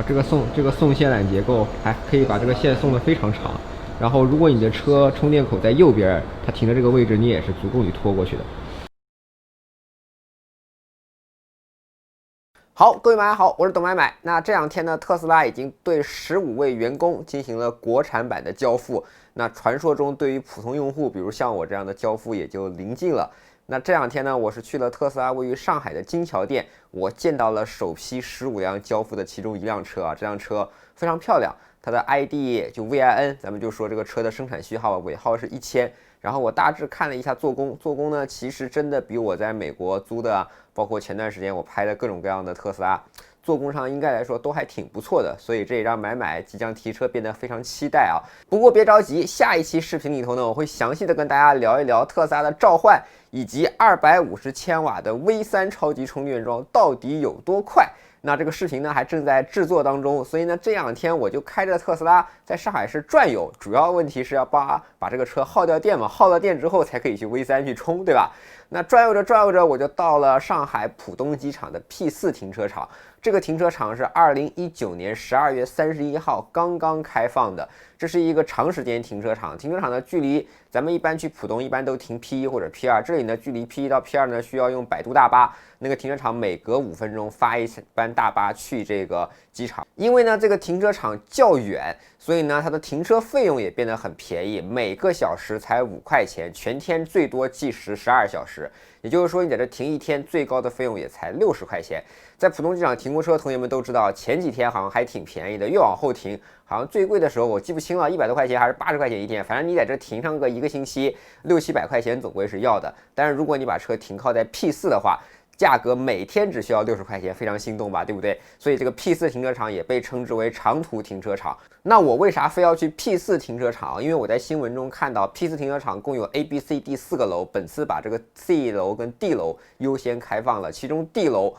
这个送线缆结构还可以把这个线送得非常长。然后如果你的车充电口在右边，它停的这个位置你也是足够你拖过去的。好，各位买买好，我是董买买。那这两天呢，特斯拉已经对15位员工进行了国产版的交付。那传说中对于普通用户，比如像我这样的交付也就临近了。那这两天呢，我是去了特斯拉位于上海的金桥店，我见到了首批15辆交付的其中一辆车啊，这辆车非常漂亮，它的 ID 就 VIN， 咱们就说这个车的生产序号尾号是1000。然后我大致看了一下做工呢，其实真的比我在美国租的，包括前段时间我拍的各种各样的特斯拉，做工上应该来说都还挺不错的，所以这也让买买即将提车变得非常期待啊。不过别着急，下一期视频里头呢，我会详细的跟大家聊一聊特斯拉的召唤，以及250千瓦的 V3 超级充电桩到底有多快。那这个视频呢还正在制作当中，所以呢这两天我就开着特斯拉在上海市转悠，主要问题是要把这个车耗掉电嘛，耗了电之后才可以去 V3 去充，对吧？那转悠着我就到了上海浦东机场的 P4 停车场。这个停车场是2019年12月31号刚刚开放的，这是一个长时间停车场。停车场的距离，咱们一般去浦东一般都停 P1 或者 P2，这里呢距离 P1 到 P2 呢需要用百度大巴。那个停车场每隔5分钟发一班大巴去这个机场，因为呢这个停车场较远，所以呢它的停车费用也变得很便宜，每个小时才5块钱，全天最多计时12小时。也就是说，你在这停一天，最高的费用也才60块钱。在浦东机场停过车，同学们都知道，前几天好像还挺便宜的，越往后停，好像最贵的时候我记不清了，100多块钱还是80块钱一天，反正你在这停上个1个星期，600-700块钱总归是要的。但是如果你把车停靠在 P4 的话，价格每天只需要60块钱，非常心动吧，对不对？所以这个 P4 停车场也被称之为长途停车场。那我为啥非要去 P4 停车场？因为我在新闻中看到 P4 停车场共有 A、B、C、D 4个楼，本次把这个 C 楼跟 D 楼优先开放了，其中 D 楼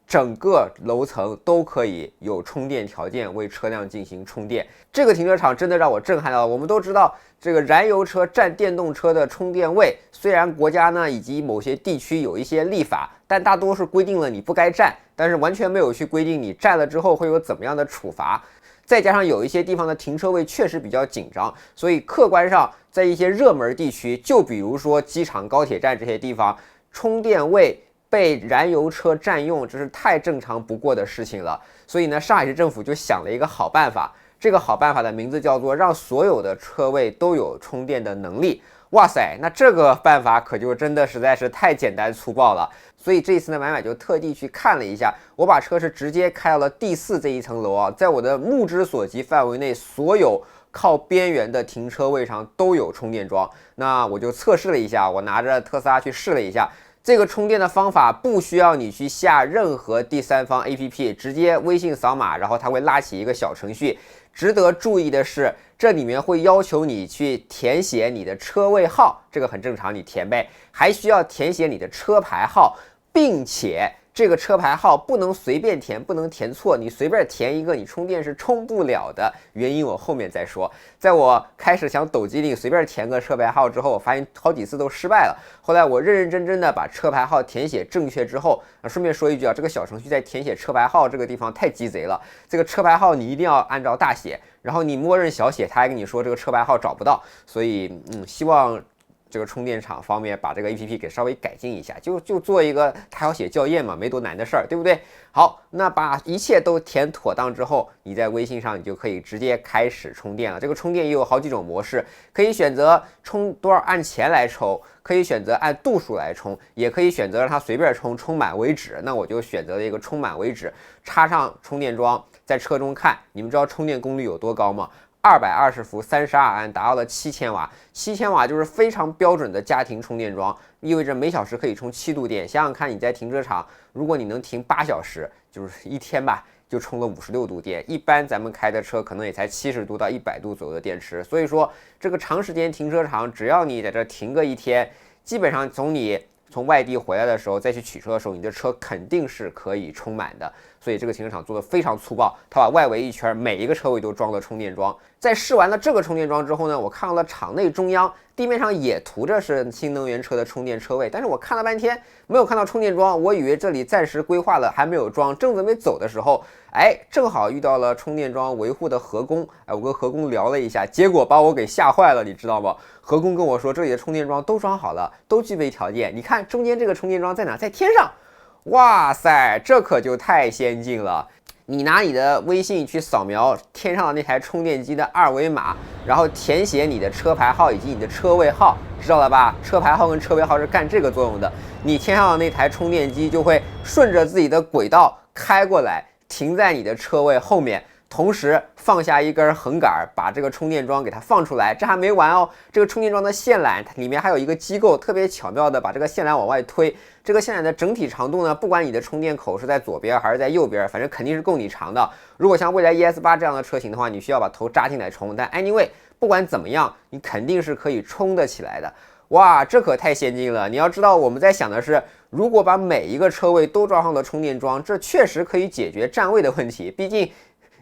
整个楼层都可以有充电条件为车辆进行充电。这个停车场真的让我震撼到。我们都知道，这个燃油车占电动车的充电位，虽然国家呢以及某些地区有一些立法，但大多是规定了你不该占，但是完全没有去规定你占了之后会有怎么样的处罚。再加上有一些地方的停车位确实比较紧张，所以客观上在一些热门地区，就比如说机场、高铁站这些地方，充电位被燃油车占用，这是太正常不过的事情了。所以呢，上海市政府就想了一个好办法，这个好办法的名字叫做让所有的车位都有充电的能力。哇塞，那这个办法可就真的实在是太简单粗暴了。所以这一次呢，买买就特地去看了一下，我把车是直接开到了第4这一层楼啊，在我的目之所及范围内，所有靠边缘的停车位上都有充电桩。那我就测试了一下，我拿着特斯拉去试了一下。这个充电的方法不需要你去下任何第三方 APP， 直接微信扫码，然后它会拉起一个小程序。值得注意的是，这里面会要求你去填写你的车位号，这个很正常，你填呗。还需要填写你的车牌号，并且这个车牌号不能随便填，不能填错，你随便填一个，你充电是充不了的。原因我后面再说。在我开始想抖机灵随便填个车牌号之后，我发现好几次都失败了。后来我认认真真的把车牌号填写正确之后，顺便说一句啊，这个小程序在填写车牌号这个地方太鸡贼了。这个车牌号你一定要按照大写，然后你默认小写，他还跟你说这个车牌号找不到。所以希望这个充电场方面把这个 APP 给稍微改进一下，就做一个他要写校验嘛，没多难的事儿，对不对？好，那把一切都填妥当之后，你在微信上你就可以直接开始充电了。这个充电也有好几种模式，可以选择充多少按钱来充，可以选择按度数来充，也可以选择让它随便充，充满为止。那我就选择了一个充满为止，插上充电桩，在车中看。你们知道充电功率有多高吗？220伏32安，达到了7000瓦，7000瓦就是非常标准的家庭充电桩，意味着每小时可以充7度电。想想看，你在停车场，如果你能停8小时，就是一天吧，就充了56度电。一般咱们开的车可能也才70度到100度左右的电池。所以说，这个长时间停车场，只要你在这停个一天，基本上从外地回来的时候再去取车的时候，你的车肯定是可以充满的。所以这个停车场做的非常粗暴，它把外围一圈每一个车位都装了充电桩。在试完了这个充电桩之后呢，我看到了场内中央地面上也涂着是新能源车的充电车位，但是我看了半天没有看到充电桩，我以为这里暂时规划了还没有装，正准备走的时候，正好遇到了充电桩维护的河工，我跟河工聊了一下，结果把我给吓坏了，你知道吗？河工跟我说这里的充电桩都装好了，都具备条件，你看中间这个充电桩在哪？在天上。哇塞，这可就太先进了！你拿你的微信去扫描天上的那台充电机的二维码，然后填写你的车牌号以及你的车位号，知道了吧？车牌号跟车位号是干这个作用的。你天上的那台充电机就会顺着自己的轨道开过来，停在你的车位后面。同时放下一根横杆，把这个充电桩给它放出来。这还没完哦，这个充电桩的线缆里面还有一个机构，特别巧妙的把这个线缆往外推。这个线缆的整体长度呢，不管你的充电口是在左边还是在右边，反正肯定是够你长的。如果像蔚来 ES8这样的车型的话，你需要把头扎进来充，但 anyway 不管怎么样，你肯定是可以充得起来的。哇，这可太先进了！你要知道，我们在想的是，如果把每一个车位都装上了充电桩，这确实可以解决占位的问题。毕竟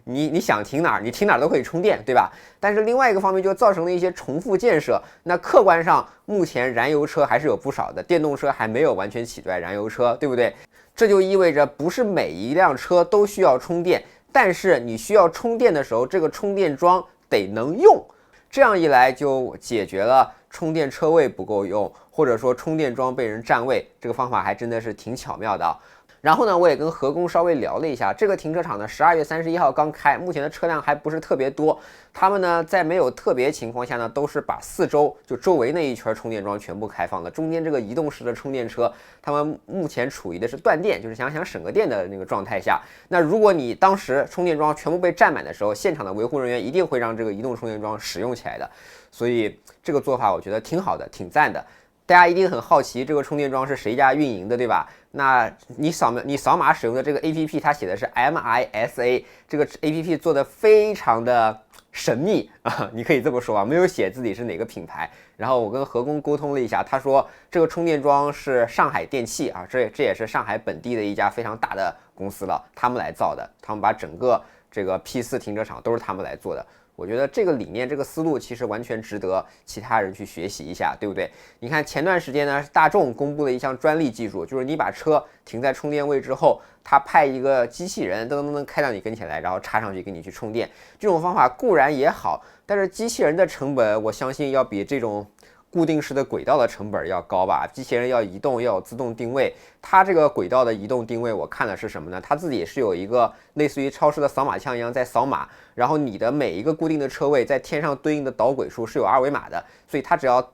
你想停哪儿，你停哪儿都可以充电，对吧？但是另外一个方面就造成了一些重复建设。那客观上，目前燃油车还是有不少的，电动车还没有完全取代燃油车，对不对？这就意味着不是每一辆车都需要充电，但是你需要充电的时候，这个充电桩得能用。这样一来就解决了充电车位不够用，或者说充电桩被人占位，这个方法还真的是挺巧妙的。然后呢，我也跟河工稍微聊了一下，这个停车场呢，12月31号刚开，目前的车辆还不是特别多。他们呢，在没有特别情况下呢，都是把四周就周围那一圈充电桩全部开放了。中间这个移动式的充电车，他们目前处于的是断电，就是想省个电的那个状态下。那如果你当时充电桩全部被占满的时候，现场的维护人员一定会让这个移动充电桩使用起来的。所以这个做法我觉得挺好的，挺赞的。大家一定很好奇这个充电桩是谁家运营的，对吧？那你扫码使用的这个 APP， 它写的是 MISA， 这个 APP 做的非常的神秘啊，你可以这么说啊，没有写自己是哪个品牌。然后我跟河工沟通了一下，他说这个充电桩是上海电气啊，这也是上海本地的一家非常大的公司了，他们来造的，他们把整个这个 P4 停车场都是他们来做的。我觉得这个理念、这个思路其实完全值得其他人去学习一下，对不对？你看前段时间呢，大众公布了一项专利技术，就是你把车停在充电位之后，它派一个机器人噔噔噔开到你跟前来，然后插上去给你去充电。这种方法固然也好，但是机器人的成本，我相信要比这种固定式的轨道的成本要高吧？机器人要移动，要有自动定位。它这个轨道的移动定位，我看的是什么呢？它自己也是有一个类似于超市的扫码枪一样在扫码，然后你的每一个固定的车位在天上对应的导轨数是有二维码的，所以它只要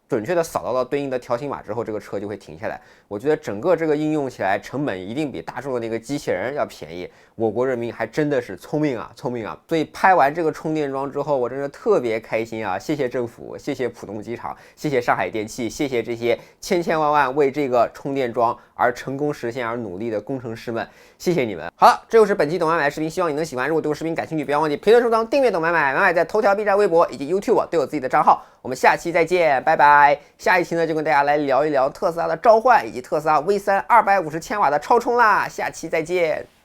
准确的扫到了对应的条形码之后，这个车就会停下来。我觉得整个这个应用起来成本一定比大众的那个机器人要便宜。我国人民还真的是聪明啊，聪明啊！所以拍完这个充电桩之后，我真的特别开心啊！谢谢政府，谢谢浦东机场，谢谢上海电气，谢谢这些千万为这个充电桩而成功实现而努力的工程师们，谢谢你们！好了，这就是本期懂买买的视频，希望你能喜欢。如果对我视频感兴趣，不要忘记评论收藏、订阅懂买买。买买在头条、B 站、微博以及 YouTube 都有自己的账号。我们下期再见，拜拜！下一期呢，就跟大家来聊一聊特斯拉的召唤以及特斯拉 V3 250千瓦的超充啦。下期再见。